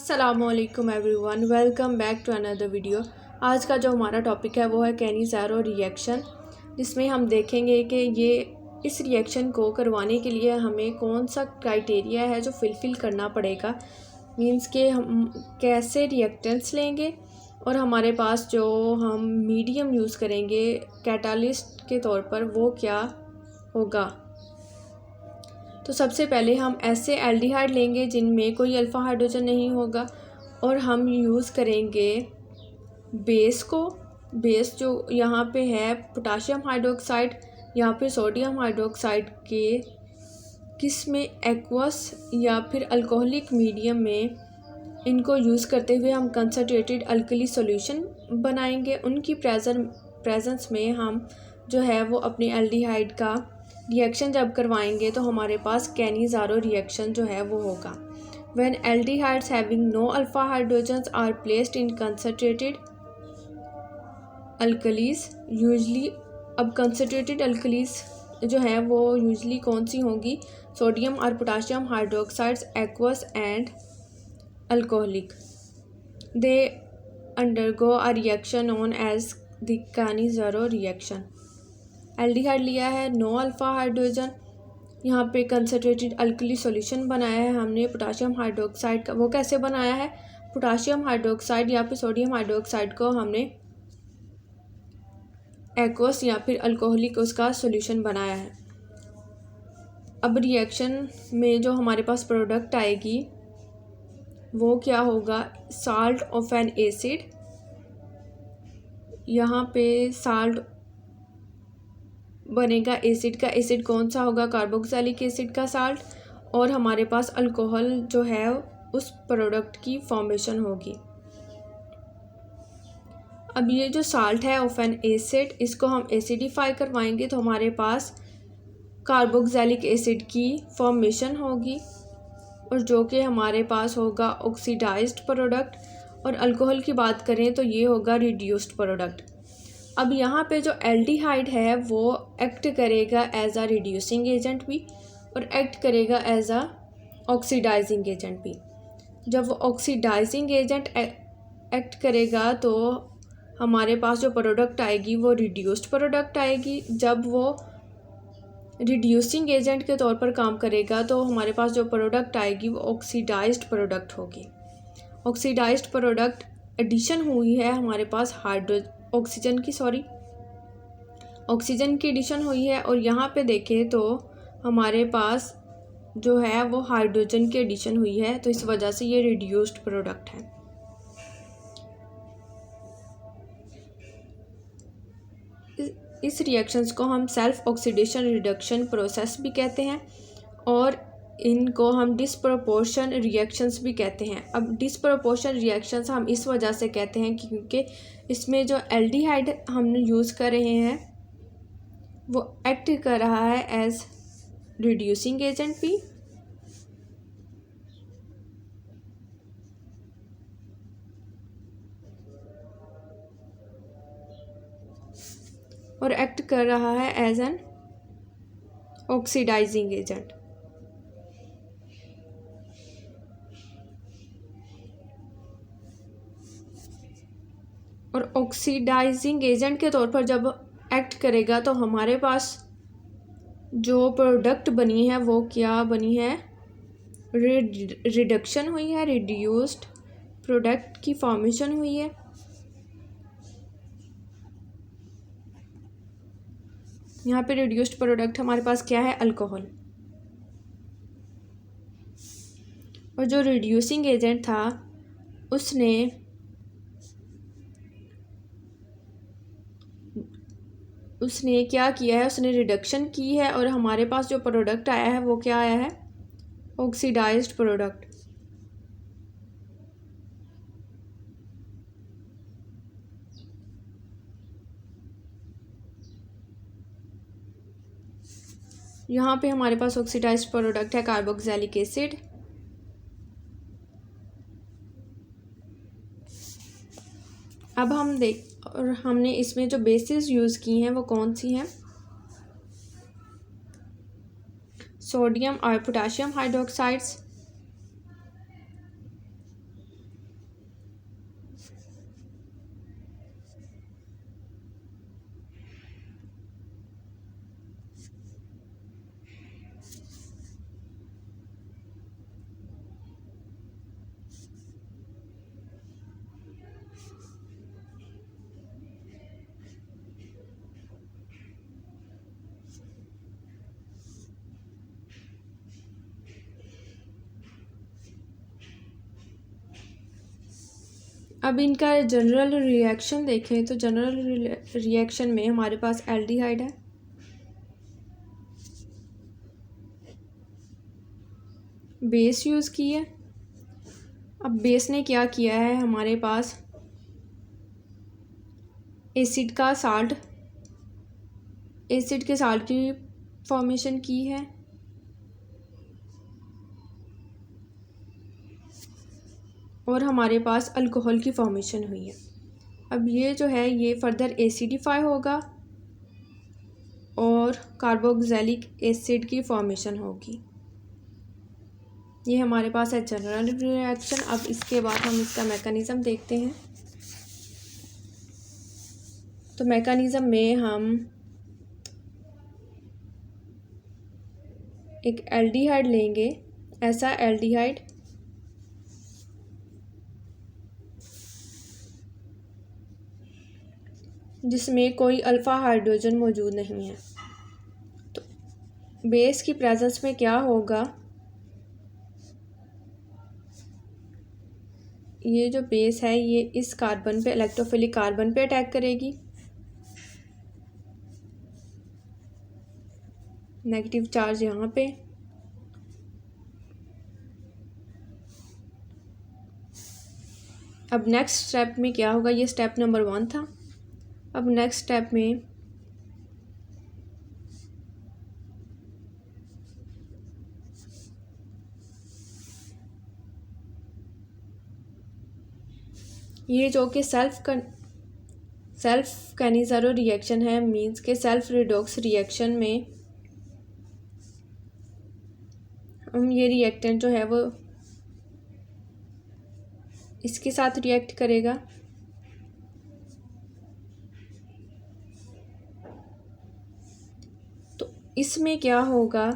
अस्सलामुअलैकुम everyone, welcome back to another video. आज का जो हमारा टॉपिक है वो है कैनिज़ारो रिएक्शन, जिसमें हम देखेंगे कि इस रिएक्शन को करवाने के लिए हमें कौन सा क्राइटेरिया है जो फिलफ़िल करना पड़ेगा। मींस के हम कैसे रिएक्टेंट्स लेंगे और हमारे पास जो हम मीडियम यूज़ करेंगे कैटालिस्ट के तौर पर वो क्या होगा। तो सबसे पहले हम ऐसे एल्डिहाइड लेंगे जिनमें कोई अल्फ़ा हाइड्रोजन नहीं होगा और हम यूज़ करेंगे बेस को। बेस जो यहाँ पे है पोटाशियम हाइड्रोक्साइड, यहाँ पे सोडियम हाइड्रोक्साइड के किसमें एक्वस या फिर अल्कोहलिक मीडियम में इनको यूज़ करते हुए हम कंसनट्रेटेड अल्कली सॉल्यूशन बनाएंगे। उनकी प्रेजेंस में हम जो है वो अपनी एल्डिहाइड का रिएक्शन जब करवाएंगे तो हमारे पास कैनिज़ारो रिएक्शन जो है वो होगा। When aldehydes having no alpha hydrogens are placed in concentrated alkalies usually. अब कंसनट्रेटेड अल्कलीज जो है वो यूजली कौन सी होंगी? सोडियम और potassium hydroxides, aqueous and alcoholic. They undergo a reaction known as the Cannizzaro reaction. Aldehyde लिया है, नो अल्फ़ा हाइड्रोजन, यहाँ पे कंसनट्रेटेड अल्कली सॉल्यूशन बनाया है हमने पोटाशियम हाइड्रोक्साइड का। वो कैसे बनाया है? पोटाशियम हाइड्रोक्साइड या फिर सोडियम हाइड्रोक्साइड को हमने एक्वस या फिर अल्कोहलिक उसका सॉल्यूशन बनाया है। अब रिएक्शन में जो हमारे पास प्रोडक्ट आएगी वो क्या होगा? Salt of N acid. यहाँ पे साल्ट बनेगा एसिड का। एसिड कौन सा होगा? कार्बोक्सिलिक एसिड का साल्ट। और हमारे पास अल्कोहल जो है उस प्रोडक्ट की फॉर्मेशन होगी। अब ये जो साल्ट है ऑफ एन एसिड, इसको हम एसिडिफाई करवाएंगे तो हमारे पास कार्बोक्सिलिक एसिड की फॉर्मेशन होगी और जो कि हमारे पास होगा ऑक्सीडाइज्ड प्रोडक्ट। और अल्कोहल की बात करें तो ये होगा रिड्यूस्ड प्रोडक्ट। अब यहाँ पे जो एल्डिहाइड है वो एक्ट करेगा एज अ रिड्यूसिंग एजेंट भी और एक्ट करेगा एज अ ऑक्सीडाइजिंग एजेंट भी। जब वो ऑक्सीडाइजिंग एजेंट एक्ट करेगा तो हमारे पास जो प्रोडक्ट आएगी वो रिड्यूस्ड प्रोडक्ट आएगी। जब वो रिड्यूसिंग एजेंट के तौर पर काम करेगा तो हमारे पास जो प्रोडक्ट आएगी वो ऑक्सीडाइज्ड प्रोडक्ट होगी। ऑक्सीडाइज्ड प्रोडक्ट एडिशन हुई है हमारे पास ऑक्सीजन की एडिशन हुई है और यहाँ पे देखें तो हमारे पास जो है वो हाइड्रोजन की एडिशन हुई है, तो इस वजह से ये रिड्यूस्ड प्रोडक्ट है। इस रिएक्शंस को हम सेल्फ ऑक्सीडेशन रिडक्शन प्रोसेस भी कहते हैं और इनको हम डिस्प्रोपोर्शन रिएक्शंस भी कहते हैं। अब डिस्प्रोपोर्शन रिएक्शंस हम इस वजह से कहते हैं क्योंकि इसमें जो एल्डिहाइड हम यूज़ कर रहे हैं वो एक्ट कर रहा है एज रिड्यूसिंग एजेंट भी और एक्ट कर रहा है एज एन ऑक्सीडाइजिंग एजेंट। और ऑक्सीडाइजिंग एजेंट के तौर पर जब एक्ट करेगा तो हमारे पास जो प्रोडक्ट बनी है वो क्या बनी है? रिडक्शन हुई है, रिड्यूस्ड प्रोडक्ट की फॉर्मेशन हुई है। यहाँ पे रिड्यूस्ड प्रोडक्ट हमारे पास क्या है? अल्कोहल। और जो रिड्यूसिंग एजेंट था उसने क्या किया है? उसने रिडक्शन की है और हमारे पास जो प्रोडक्ट आया है वो क्या आया है? Oxidized product. यहाँ पे हमारे पास ऑक्सीडाइज्ड प्रोडक्ट है कार्बोक्सिलिक एसिड। अब हमने इसमें जो बेसिस यूज़ की हैं वो कौन सी हैं? सोडियम और पोटाशियम हाइड्रोक्साइड्स, अब इनका जनरल रिएक्शन देखें तो जनरल रिएक्शन में हमारे पास एल्डिहाइड है, बेस यूज़ की है। अब बेस ने क्या किया है, हमारे पास एसिड का साल्ट, एसिड के साल्ट की फॉर्मेशन की है। और हमारे पास अल्कोहल की फॉर्मेशन हुई है। अब ये जो है ये फर्दर एसिडिफाई होगा और कार्बोक्सिलिक एसिड की फॉर्मेशन होगी। ये हमारे पास है जनरल रिएक्शन। अब इसके बाद हम इसका मैकेनिज़्म देखते हैं। तो मैकेनिज़्म में हम एक एल्डिहाइड लेंगे, ऐसा एल्डिहाइड जिसमें कोई अल्फ़ा हाइड्रोजन मौजूद नहीं है। तो बेस की प्रेजेंस में क्या होगा, ये जो बेस है ये इस कार्बन पे, इलेक्ट्रोफिलिक कार्बन पे अटैक करेगी, नेगेटिव चार्ज यहाँ पे। अब नेक्स्ट स्टेप में क्या होगा, ये स्टेप नंबर 1 था। अब नेक्स्ट स्टेप में ये जो कि सेल्फ कैनिज़ारो रिएक्शन है, मींस के सेल्फ रिडॉक्स रिएक्शन में हम ये रिएक्टेंट जो है वो इसके साथ रिएक्ट करेगा। तो इसमें क्या होगा,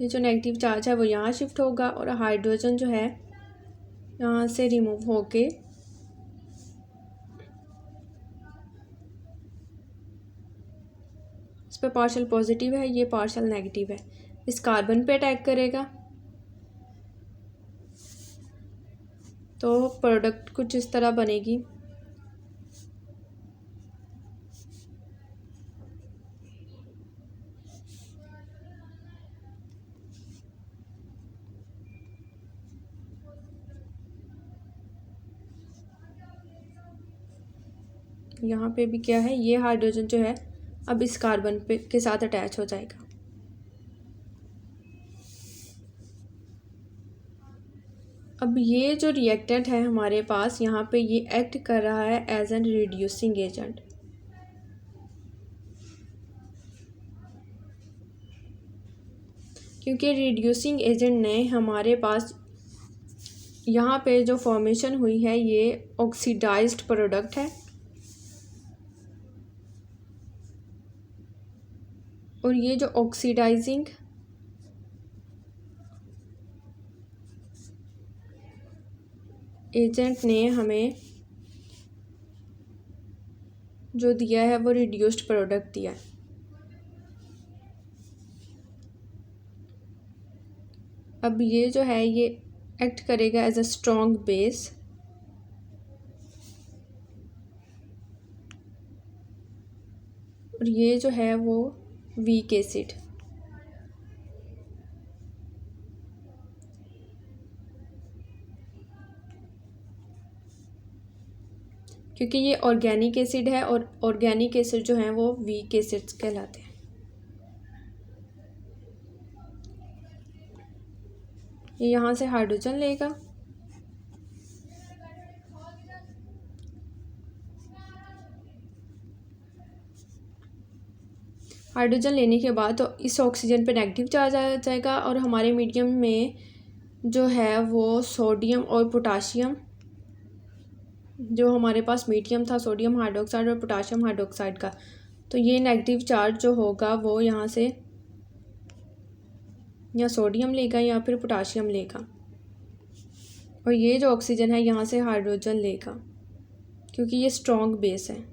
ये जो नेगेटिव चार्ज है वो यहाँ शिफ्ट होगा और हाइड्रोजन जो है यहाँ से रिमूव होके इस पर पार्शियल पॉजिटिव है, ये पार्शियल नेगेटिव है, इस कार्बन पे अटैक करेगा। तो प्रोडक्ट कुछ इस तरह बनेगी। यहाँ पे भी क्या है, ये हाइड्रोजन जो है अब इस कार्बन पे के साथ अटैच हो जाएगा। अब ये जो रिएक्टेंट है हमारे पास यहाँ पे ये एक्ट कर रहा है एज एन रिड्यूसिंग एजेंट। क्योंकि रिड्यूसिंग एजेंट ने हमारे पास यहाँ पे जो फॉर्मेशन हुई है ये ऑक्सीडाइज्ड प्रोडक्ट है और ये जो ऑक्सीडाइजिंग एजेंट ने हमें जो दिया है वो रिड्यूस्ड प्रोडक्ट दिया है। अब ये जो है ये एक्ट करेगा एज अ स्ट्रॉन्ग बेस और ये जो है वो वीक एसिड। क्योंकि ये ऑर्गेनिक एसिड है और ऑर्गेनिक एसिड जो हैं वो वीक एसिड्स कहलाते हैं। ये यहाँ से हाइड्रोजन लेगा, हाइड्रोजन लेने के बाद तो इस ऑक्सीजन पे नेगेटिव चार्ज आ जाएगा और हमारे मीडियम में जो है वो सोडियम और पोटाशियम जो हमारे पास मीडियम था सोडियम हाइड्रोक्साइड और पोटाशियम हाइड्रोक्साइड का, तो ये नेगेटिव चार्ज जो होगा वो यहाँ से या सोडियम लेगा या फिर पोटाशियम लेगा, और ये जो ऑक्सीजन है यहाँ से हाइड्रोजन लेगा, क्योंकि ये स्ट्रॉन्ग बेस है।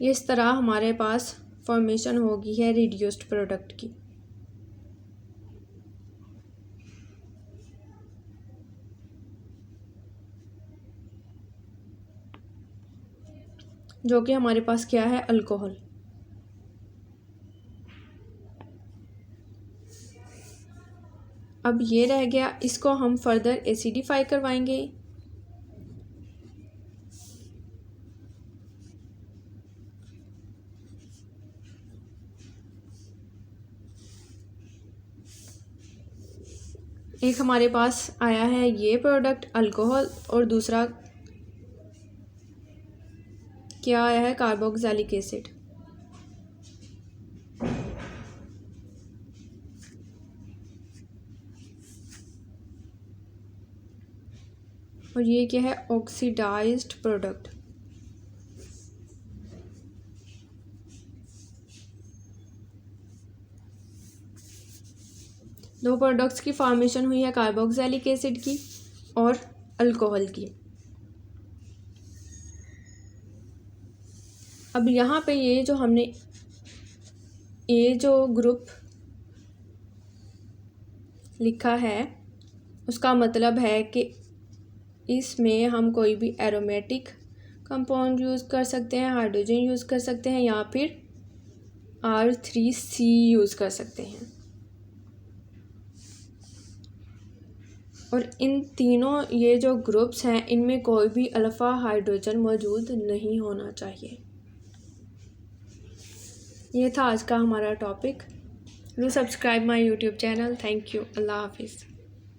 इस तरह हमारे पास फॉर्मेशन होगी है रिड्यूस्ड प्रोडक्ट की। जो कि हमारे पास क्या है, अल्कोहल। अब ये रह गया, इसको हम फर्दर एसिडिफाई करवाएंगे। एक हमारे पास आया है ये प्रोडक्ट अल्कोहल, और दूसरा क्या आया है, कार्बोक्सिलिक एसिड। और ये क्या है, ऑक्सीडाइज्ड प्रोडक्ट। दो प्रोडक्ट्स की फॉर्मेशन हुई है कार्बोक्सिलिक एसिड की और अल्कोहल की। अब यहाँ पे ये जो हमने ये जो ग्रुप लिखा है उसका मतलब है कि इसमें हम कोई भी एरोमेटिक कंपाउंड यूज़ कर सकते हैं, हाइड्रोजन यूज़ कर सकते हैं, या फिर R3C यूज़ कर सकते हैं। और इन तीनों ये जो ग्रुप्स हैं इनमें कोई भी अल्फ़ा हाइड्रोजन मौजूद नहीं होना चाहिए। ये था आज का हमारा topic. Do subscribe my YouTube channel. Thank you. अल्लाह हाफिज़।